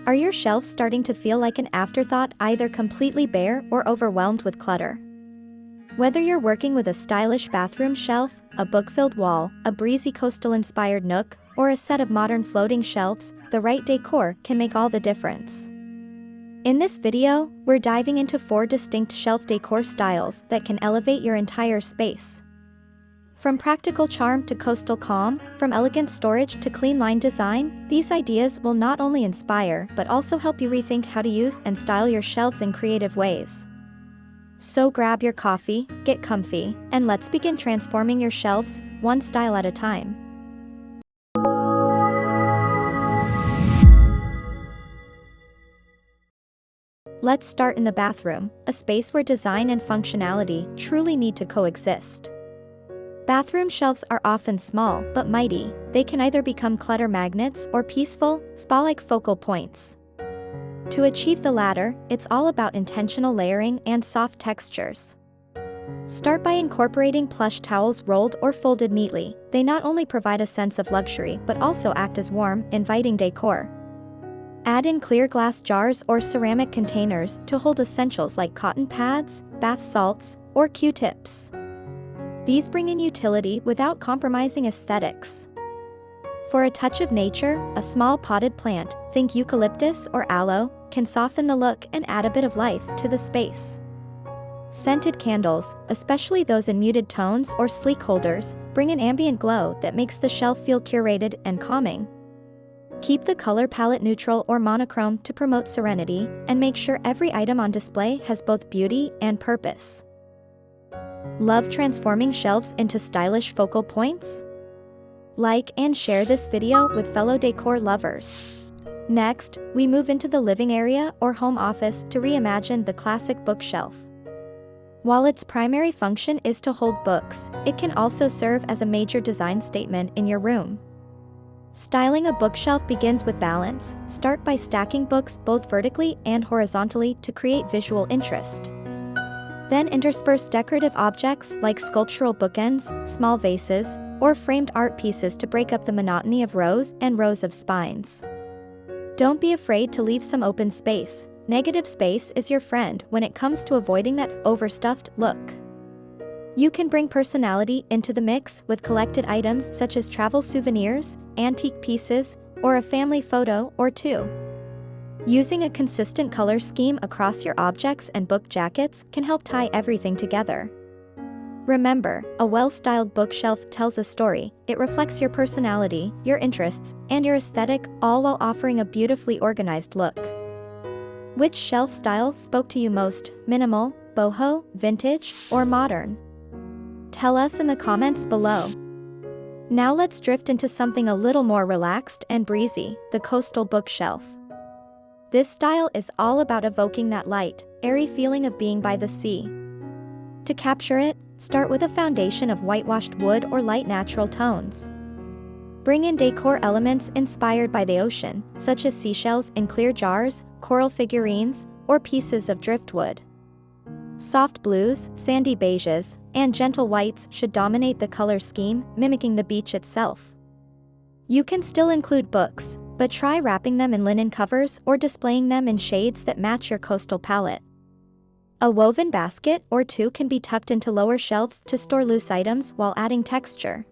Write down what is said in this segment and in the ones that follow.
Are your shelves starting to feel like an afterthought, either completely bare or overwhelmed with clutter? Whether you're working with a stylish bathroom shelf, a book-filled wall, a breezy coastal-inspired nook, or a set of modern floating shelves, the right decor can make all the difference. In this video, we're diving into 4 distinct shelf decor styles that can elevate your entire space. From practical charm to coastal calm, from elegant storage to clean line design, these ideas will not only inspire but also help you rethink how to use and style your shelves in creative ways. So grab your coffee, get comfy, and let's begin transforming your shelves, one style at a time. Let's start in the bathroom, a space where design and functionality truly need to coexist. Bathroom shelves are often small but mighty. They can either become clutter magnets or peaceful, spa-like focal points. To achieve the latter, it's all about intentional layering and soft textures. Start by incorporating plush towels rolled or folded neatly. They not only provide a sense of luxury but also act as warm, inviting decor. Add in clear glass jars or ceramic containers to hold essentials like cotton pads, bath salts, or Q-tips. These bring in utility without compromising aesthetics. For a touch of nature, a small potted plant, think eucalyptus or aloe, can soften the look and add a bit of life to the space. Scented candles, especially those in muted tones or sleek holders, bring an ambient glow that makes the shelf feel curated and calming. Keep the color palette neutral or monochrome to promote serenity, and make sure every item on display has both beauty and purpose. Love transforming shelves into stylish focal points? Like and share this video with fellow decor lovers. Next, we move into the living area or home office to reimagine the classic bookshelf. While its primary function is to hold books, it can also serve as a major design statement in your room. Styling a bookshelf begins with balance. Start by stacking books both vertically and horizontally to create visual interest. Then intersperse decorative objects like sculptural bookends, small vases, or framed art pieces to break up the monotony of rows and rows of spines. Don't be afraid to leave some open space. Negative space is your friend when it comes to avoiding that overstuffed look. You can bring personality into the mix with collected items such as travel souvenirs, antique pieces, or a family photo or two. Using a consistent color scheme across your objects and book jackets can help tie everything together. Remember, a well-styled bookshelf tells a story. It reflects your personality, your interests, and your aesthetic, all while offering a beautifully organized look. Which shelf style spoke to you most? Minimal, boho, vintage, or modern? Tell us in the comments below. Now let's drift into something a little more relaxed and breezy, the coastal bookshelf. This style is all about evoking that light, airy feeling of being by the sea. To capture it, start with a foundation of whitewashed wood or light natural tones. Bring in decor elements inspired by the ocean, such as seashells in clear jars, coral figurines, or pieces of driftwood. Soft blues, sandy beiges, and gentle whites should dominate the color scheme, mimicking the beach itself. You can still include books, but try wrapping them in linen covers or displaying them in shades that match your coastal palette. A woven basket or two can be tucked into lower shelves to store loose items while adding texture.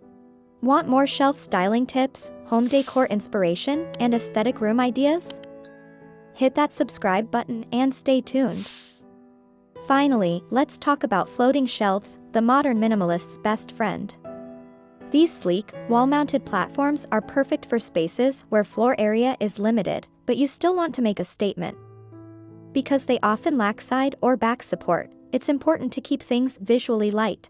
Want more shelf styling tips, home decor inspiration, and aesthetic room ideas? Hit that subscribe button and stay tuned. Finally, let's talk about floating shelves, the modern minimalist's best friend. These sleek, wall-mounted platforms are perfect for spaces where floor area is limited, but you still want to make a statement. Because they often lack side or back support, it's important to keep things visually light.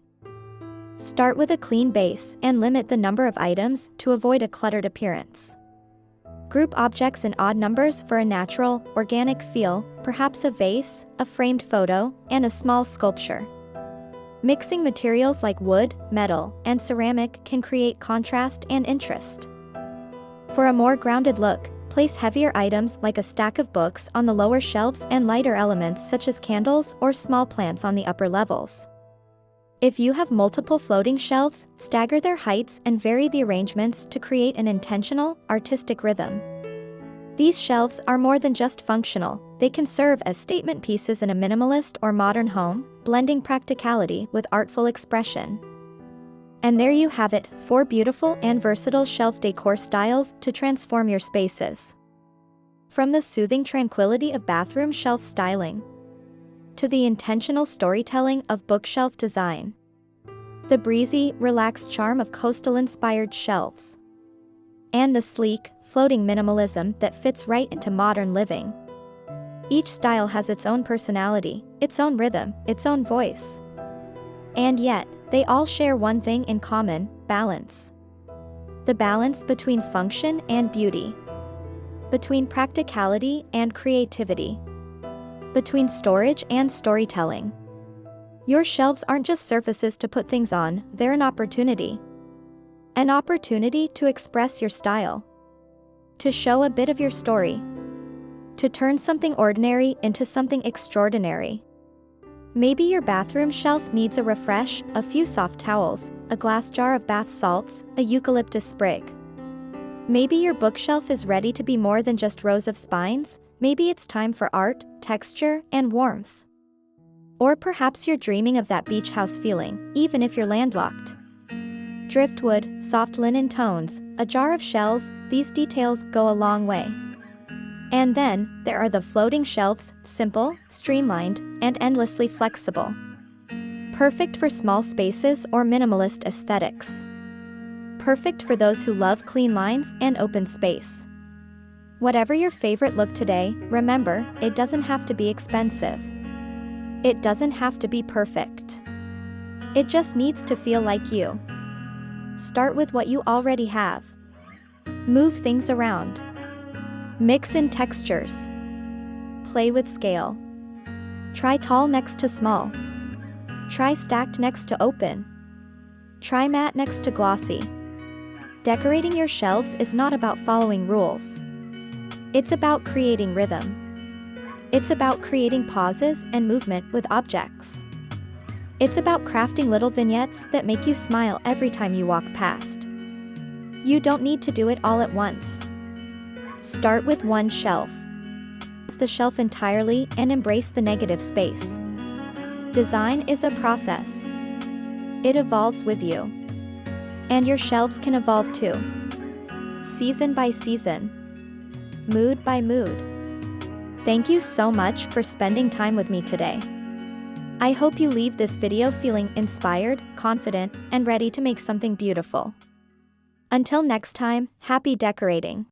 Start with a clean base and limit the number of items to avoid a cluttered appearance. Group objects in odd numbers for a natural, organic feel, perhaps a vase, a framed photo, and a small sculpture. Mixing materials like wood, metal, and ceramic can create contrast and interest. For a more grounded look, place heavier items like a stack of books on the lower shelves and lighter elements such as candles or small plants on the upper levels. If you have multiple floating shelves, stagger their heights and vary the arrangements to create an intentional, artistic rhythm. These shelves are more than just functional, they can serve as statement pieces in a minimalist or modern home, blending practicality with artful expression. And there you have it, 4 beautiful and versatile shelf decor styles to transform your spaces. From the soothing tranquility of bathroom shelf styling to the intentional storytelling of bookshelf design, the breezy, relaxed charm of coastal-inspired shelves, and the sleek, floating minimalism that fits right into modern living. Each style has its own personality, its own rhythm, its own voice. And yet, they all share one thing in common: balance. The balance between function and beauty, between practicality and creativity, between storage and storytelling. Your shelves aren't just surfaces to put things on, they're an opportunity. An opportunity to express your style, to show a bit of your story, to turn something ordinary into something extraordinary. Maybe your bathroom shelf needs a refresh, a few soft towels, a glass jar of bath salts, a eucalyptus sprig. Maybe your bookshelf is ready to be more than just rows of spines, maybe it's time for art, texture, and warmth. Or perhaps you're dreaming of that beach house feeling, even if you're landlocked. Driftwood, soft linen tones, a jar of shells, these details go a long way. And then, there are the floating shelves, simple, streamlined, and endlessly flexible. Perfect for small spaces or minimalist aesthetics. Perfect for those who love clean lines and open space. Whatever your favorite look today, remember, it doesn't have to be expensive. It doesn't have to be perfect. It just needs to feel like you. Start with what you already have. Move things around. Mix in textures. Play with scale. Try tall next to small. Try stacked next to open. Try matte next to glossy. Decorating your shelves is not about following rules. It's about creating rhythm. It's about creating pauses and movement with objects. It's about crafting little vignettes that make you smile every time you walk past. You don't need to do it all at once. Start with one shelf. Off the shelf entirely and embrace the negative space. Design is a process. It evolves with you. And your shelves can evolve too. Season by season. Mood by mood. Thank you so much for spending time with me today. I hope you leave this video feeling inspired, confident, and ready to make something beautiful. Until next time, happy decorating!